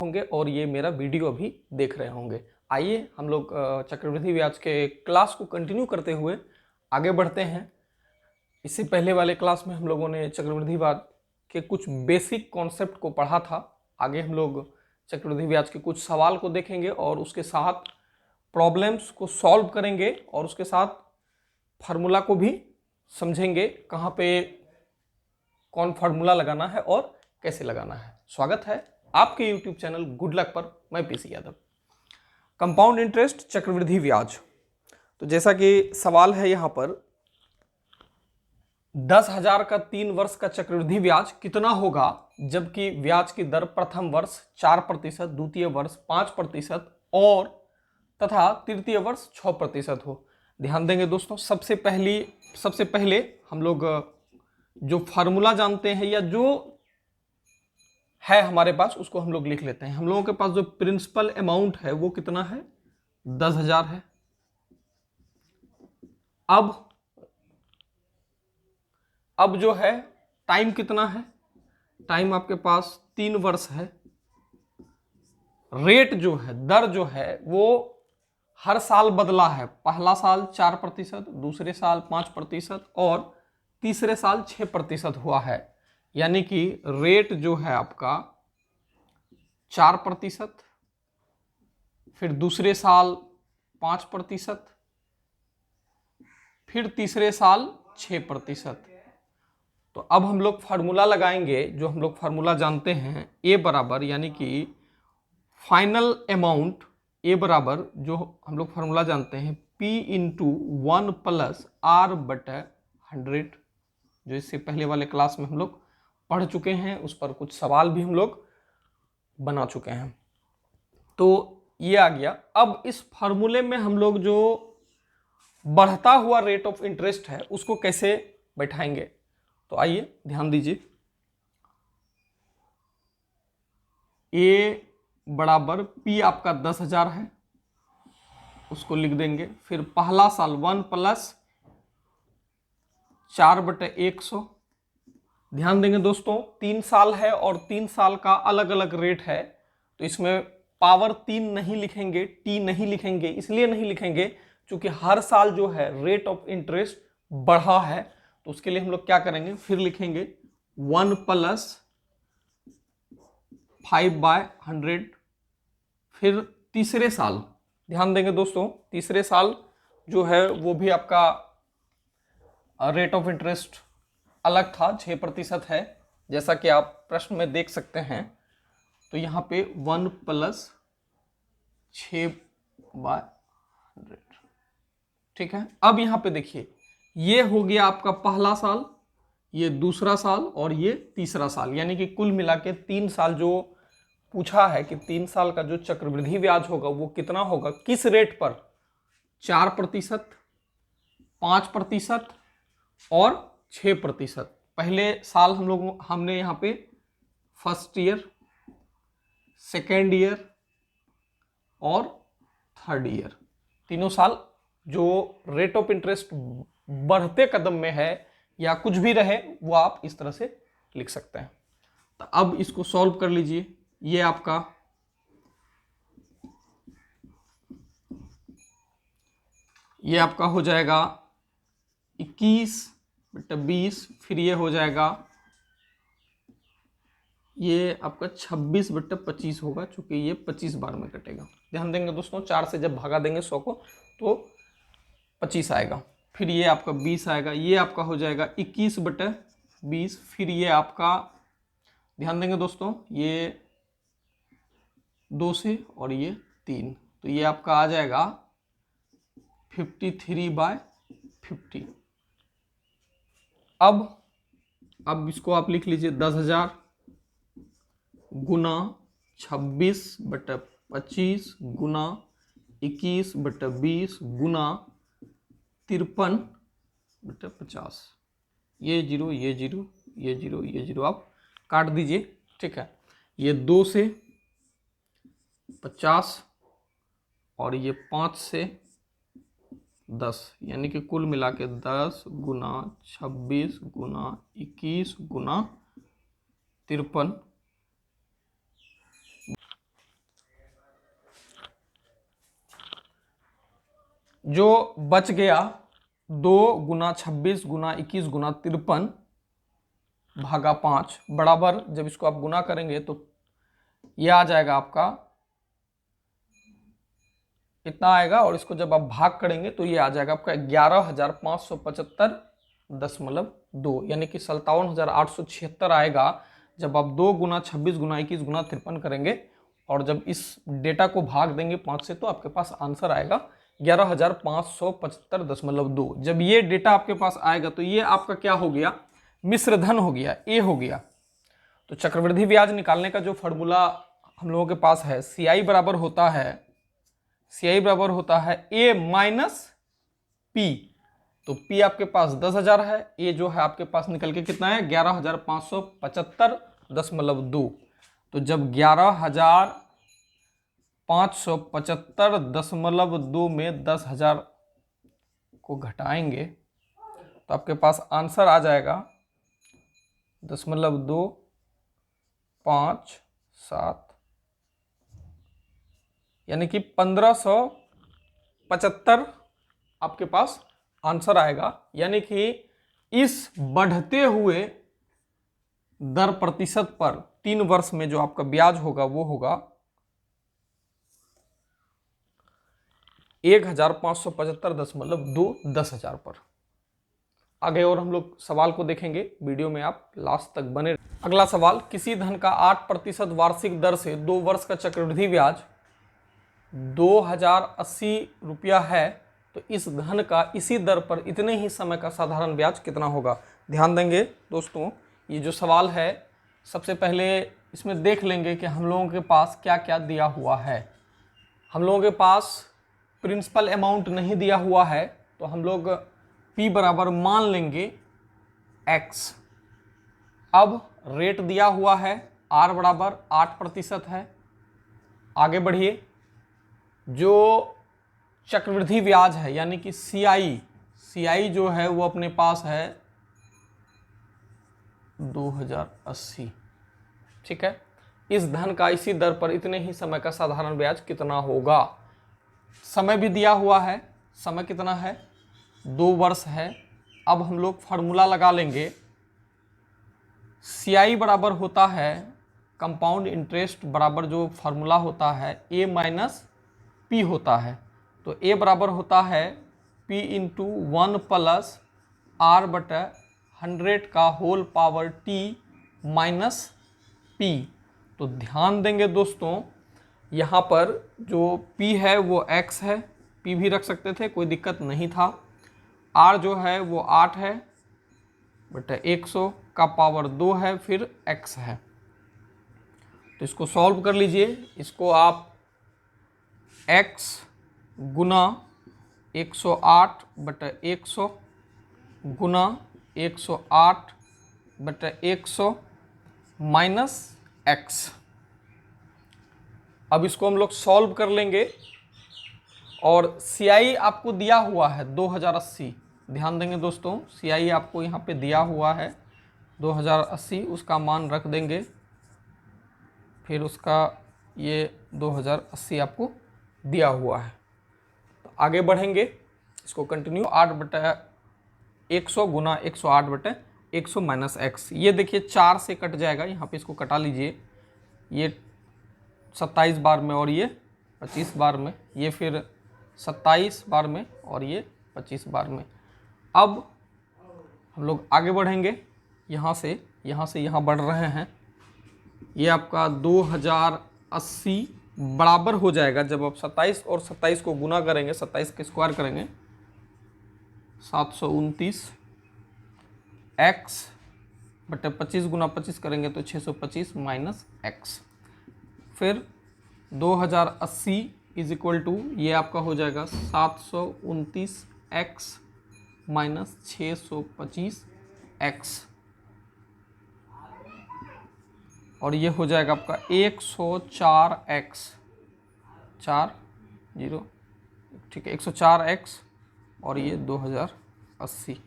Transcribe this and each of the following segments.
होंगे और ये मेरा वीडियो अभी देख रहे होंगे। आइए हम लोग चक्रवृद्धि ब्याज के क्लास को कंटिन्यू करते हुए आगे बढ़ते हैं। इससे पहले वाले क्लास में हम लोगों ने चक्रवृद्धि ब्याज के कुछ बेसिक कॉन्सेप्ट को पढ़ा था। आगे हम लोग चक्रवृद्धि ब्याज के कुछ सवाल को देखेंगे और उसके साथ प्रॉब्लम्स को सॉल्व करेंगे और उसके साथ फार्मूला को भी समझेंगे, कहाँ पे कौन फार्मूला लगाना है और कैसे लगाना है। स्वागत है आपके यूट्यूब चैनल गुड लक पर। मैं पीसी यादव। कंपाउंड इंटरेस्ट चक्रवृद्धि ब्याज, तो जैसा कि सवाल है यहाँ पर 10,000 का 3 वर्ष का चक्रवृद्धि ब्याज कितना होगा जबकि ब्याज की दर प्रथम वर्ष 4%, द्वितीय वर्ष 5% और तथा तृतीय वर्ष 6% हो। ध्यान देंगे दोस्तों, सबसे पहले हम लोग जो फार्मूला जानते हैं या जो है हमारे पास उसको हम लोग लिख लेते हैं। हम लोगों के पास जो प्रिंसिपल अमाउंट है वो कितना है, 10,000 है। अब जो है टाइम कितना है, टाइम आपके पास 3 वर्ष है। रेट जो है, दर जो है वो हर साल बदला है। पहला साल 4%, दूसरे साल 5% और तीसरे साल 6% हुआ है। यानी कि रेट जो है आपका 4%, फिर दूसरे साल 5%, फिर तीसरे साल 6%। तो अब हम लोग फार्मूला लगाएंगे, जो हम लोग फार्मूला जानते हैं, ए बराबर यानी कि फाइनल अमाउंट, ए बराबर जो हम लोग फार्मूला जानते हैं P इंटू 1 प्लस R बटा 100, जो इससे पहले वाले क्लास में हम लोग पढ़ चुके हैं। उस पर कुछ सवाल भी हम लोग बना चुके हैं। तो ये आ गया। अब इस फार्मूले में हम लोग जो बढ़ता हुआ रेट ऑफ इंटरेस्ट है उसको कैसे बैठाएंगे, तो आइए ध्यान दीजिए। ए बराबर P आपका 10,000 है, उसको लिख देंगे। फिर पहला साल 1 प्लस 4/100। ध्यान देंगे दोस्तों, 3 साल है और 3 साल का अलग अलग रेट है, तो इसमें पावर 3 नहीं लिखेंगे, टी नहीं लिखेंगे। इसलिए नहीं लिखेंगे क्योंकि हर साल जो है रेट ऑफ इंटरेस्ट बढ़ा है। तो उसके लिए हम लोग क्या करेंगे, फिर लिखेंगे 1 प्लस 5/100। फिर तीसरे साल, ध्यान देंगे दोस्तों, तीसरे साल जो है वो भी आपका रेट ऑफ इंटरेस्ट अलग था, 6% है, जैसा कि आप प्रश्न में देख सकते हैं। तो यहाँ पे 1 प्लस 6/100, ठीक है। अब यहाँ पे देखिए, ये हो गया आपका पहला साल, ये दूसरा साल और ये तीसरा साल, यानी कि कुल मिला के 3 साल जो पूछा है कि 3 साल का जो चक्रवृद्धि ब्याज होगा वो कितना होगा, किस रेट पर, 4%, 5% और 6%। पहले साल हमने यहाँ पे फर्स्ट ईयर, सेकेंड ईयर और थर्ड ईयर, तीनों साल जो रेट ऑफ इंटरेस्ट बढ़ते कदम में है या कुछ भी रहे वो आप इस तरह से लिख सकते हैं। तो अब इसको सॉल्व कर लीजिए। ये आपका हो जाएगा 21/20, फिर ये हो जाएगा, ये आपका 26/25 होगा, चूंकि ये 25 बार में कटेगा। ध्यान देंगे दोस्तों, 4 से जब भागा देंगे 100 को तो 25 आएगा। फिर ये आपका 20 आएगा, ये आपका हो जाएगा 21/20। फिर ये आपका, ध्यान देंगे दोस्तों, ये 2 से और ये 3, तो ये आपका आ जाएगा 53/50। अब इसको आप लिख लीजिए, 10,000 गुना 26/25 गुना 21/20 गुना 53/50। ये जीरो, ये जीरो, ये जीरो, ये जीरो आप काट दीजिए, ठीक है। ये 2 से 50 और ये 5 से 10, यानी कि कुल मिला के 10 गुना 26 गुना 21 गुना 53 जो बच गया 2 गुना 26 गुना 21 गुना 53 भागा 5 बराबर, जब इसको आप गुना करेंगे तो ये आ जाएगा आपका इतना आएगा, और इसको जब आप भाग करेंगे तो ये आ जाएगा आपका 11,575.2, यानी कि 57,876 आएगा जब आप 2 गुना 26 गुना 21 गुना 53 करेंगे, और जब इस डेटा को भाग देंगे 5 से तो आपके पास आंसर आएगा 11,575.2। जब ये डेटा आपके पास आएगा तो ये आपका क्या हो गया, मिश्र धन हो गया, ए हो गया। तो चक्रवृद्धि ब्याज निकालने का जो फॉर्मूला हम लोगों के पास है, CI बराबर होता है ए माइनस पी। तो P आपके पास 10,000 है, ए जो है आपके पास निकल के कितना है 11,575.2। तो जब 11,575.2 में 10,000 को घटाएंगे तो आपके पास आंसर आ जाएगा 0.257, यानी कि 1575 आपके पास आंसर आएगा। यानी कि इस बढ़ते हुए दर प्रतिशत पर 3 वर्ष में जो आपका ब्याज होगा वो होगा 1,575.2 10,000 पर। आगे और हम लोग सवाल को देखेंगे, वीडियो में आप लास्ट तक बने। अगला सवाल, किसी धन का 8% वार्षिक दर से 2 वर्ष का चक्रवृद्धि ब्याज 2,080 रुपया है, तो इस धन का इसी दर पर इतने ही समय का साधारण ब्याज कितना होगा। ध्यान देंगे दोस्तों, ये जो सवाल है सबसे पहले इसमें देख लेंगे कि हम लोगों के पास क्या क्या दिया हुआ है। हम लोगों के पास प्रिंसिपल अमाउंट नहीं दिया हुआ है, तो हम लोग P बराबर मान लेंगे X। अब रेट दिया हुआ है R बराबर 8% है। आगे बढ़िए, जो चक्रवृद्धि ब्याज है यानी कि CI जो है वो अपने पास है 2,080, ठीक है। इस धन का इसी दर पर इतने ही समय का साधारण ब्याज कितना होगा। समय भी दिया हुआ है, समय कितना है 2 वर्ष है। अब हम लोग फार्मूला लगा लेंगे, CI बराबर होता है कंपाउंड इंटरेस्ट बराबर जो फार्मूला होता है A माइनस P होता है। तो A बराबर होता है P इंटू 1 प्लस R बटा 100 का whole power T minus P। तो ध्यान देंगे दोस्तों, यहाँ पर जो P है वो X है, P भी रख सकते थे, कोई दिक्कत नहीं था। R जो है वो 8 है बटा 100 का पावर 2 है, फिर X है। तो इसको सॉल्व कर लीजिए, इसको आप X गुना 108 बटा 100 गुना 108 बटा 100 माइनस X। अब इसको हम लोग सॉल्व कर लेंगे, और CI आपको दिया हुआ है 2,080। ध्यान देंगे दोस्तों, CI आपको यहाँ पे दिया हुआ है 2,080, उसका मान रख देंगे, फिर उसका ये 2,080 आपको दिया हुआ है। तो आगे बढ़ेंगे, इसको कंटिन्यू 8 बटा 100 गुना 108 बटा 100 माइनस X। ये देखिए 4 से कट जाएगा, यहाँ पे इसको कटा लीजिए, ये 27 बार में और ये 25 बार में, ये फिर 27 बार में और ये 25 बार में। अब हम लोग आगे बढ़ेंगे, यहाँ से यहाँ बढ़ रहे हैं। ये आपका 2,080 बराबर हो जाएगा जब आप 27 और 27 को गुना करेंगे, 27 के स्क्वायर करेंगे 729 X बटे 25 गुना 25 करेंगे तो 625 माइनस X। फिर 2,080 इज इक्वल टू ये आपका हो जाएगा 729 X माइनस 625 X, और ये हो जाएगा आपका 104 X 40, ठीक है 104 X, और ये 2,080,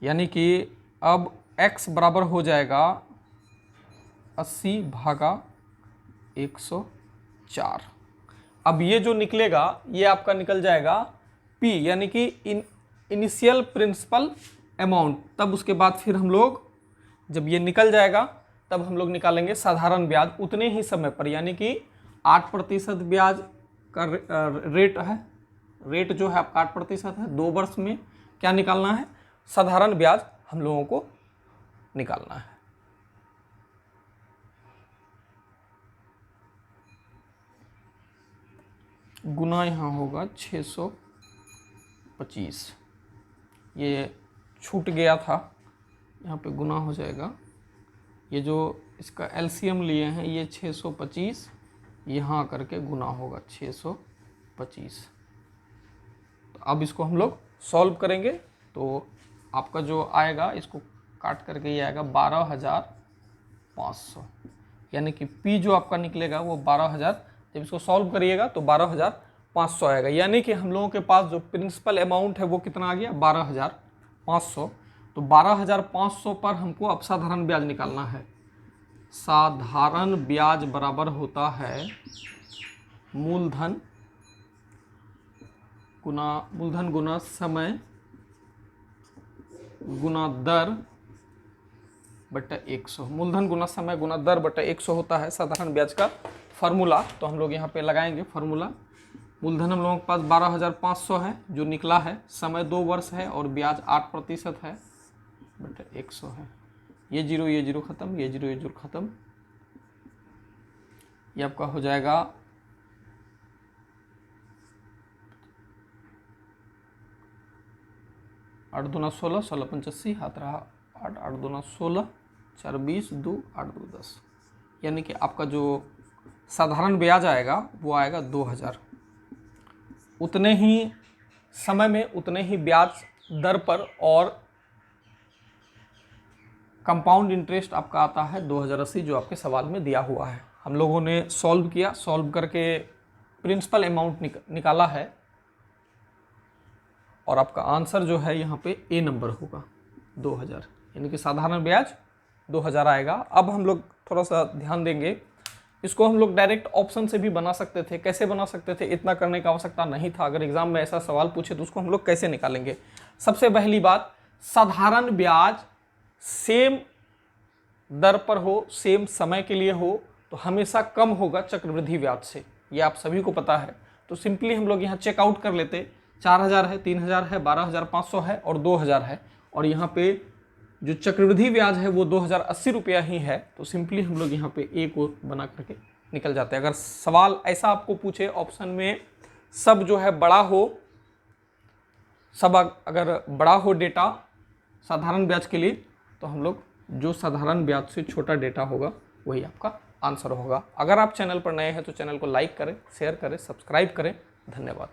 यानी कि अब X बराबर हो जाएगा 80 भागा 104। अब ये जो निकलेगा ये आपका निकल जाएगा P यानी कि इनिशियल प्रिंसिपल अमाउंट, तब उसके बाद फिर हम लोग जब ये निकल जाएगा तब हम लोग निकालेंगे साधारण ब्याज उतने ही समय पर, यानी कि 8% ब्याज का रेट है, रेट जो है आपका 8% है। 2 वर्ष में क्या निकालना है, साधारण ब्याज हम लोगों को निकालना है। गुना यहाँ होगा 625, ये छूट गया था, यहाँ पे गुना हो जाएगा। ये जो इसका एलसीएम लिए हैं ये 625, यहाँ करके गुना होगा 625। तो अब इसको हम लोग सॉल्व करेंगे तो आपका जो आएगा, इसको काट करके ये आएगा 12,500, यानी कि P जो आपका निकलेगा वो 12,000, जब इसको सॉल्व करिएगा तो 12,500 आएगा। यानी कि हम लोगों के पास जो प्रिंसिपल अमाउंट है वो कितना आ गया, 12,500। तो 12,500 पर हमको अब साधारण ब्याज निकालना है। साधारण ब्याज बराबर होता है मूलधन गुना समय गुना दर बटा 100। मूलधन गुना समय गुना दर बटा 100 होता है साधारण ब्याज का फार्मूला। तो हम लोग यहाँ पे लगाएंगे फार्मूला। मूलधन हम लोगों के पास 12,500 है जो निकला है, समय 2 वर्ष है और ब्याज 8% है बटा 100 है। ये जीरो खत्म, ये जीरो खत्म, ये आपका हो जाएगा 8 दूना 16, 16 85, हाथ रहा 8, 8 दूना 16, 4 20, 2 8 2 10, यानी कि आपका जो साधारण ब्याज आएगा वो आएगा 2,000। उतने ही समय में उतने ही ब्याज दर पर और कंपाउंड इंटरेस्ट आपका आता है 2080 जो आपके सवाल में दिया हुआ है। हम लोगों ने सॉल्व किया, सॉल्व करके प्रिंसिपल अमाउंट निकाला है और आपका आंसर जो है यहाँ पे ए नंबर होगा 2000, यानी कि साधारण ब्याज 2000 आएगा। अब हम लोग थोड़ा सा ध्यान देंगे, इसको हम लोग डायरेक्ट ऑप्शन से भी बना सकते थे। कैसे बना सकते थे, इतना करने की आवश्यकता नहीं था। अगर एग्जाम में ऐसा सवाल पूछे तो उसको हम लोग कैसे निकालेंगे। सबसे पहली बात, साधारण ब्याज सेम दर पर हो, सेम समय के लिए हो तो हमेशा कम होगा चक्रवृद्धि ब्याज से, ये आप सभी को पता है। तो सिंपली हम लोग यहाँ चेकआउट कर लेते, 4,000 है, 3,000 है, 12,500 है और 2,000 है, और यहाँ पे जो चक्रवृद्धि ब्याज है वो 2,080 रुपया ही है। तो सिंपली हम लोग यहाँ पे ए को बना करके निकल जाते हैं। अगर सवाल ऐसा आपको पूछे ऑप्शन में सब जो है बड़ा हो, सब अगर बड़ा हो डेटा साधारण ब्याज के लिए, तो हम लोग जो साधारण ब्याज से छोटा डेटा होगा वही आपका आंसर होगा। अगर आप चैनल पर नए हैं तो चैनल को लाइक करें, शेयर करें, सब्सक्राइब करें। धन्यवाद।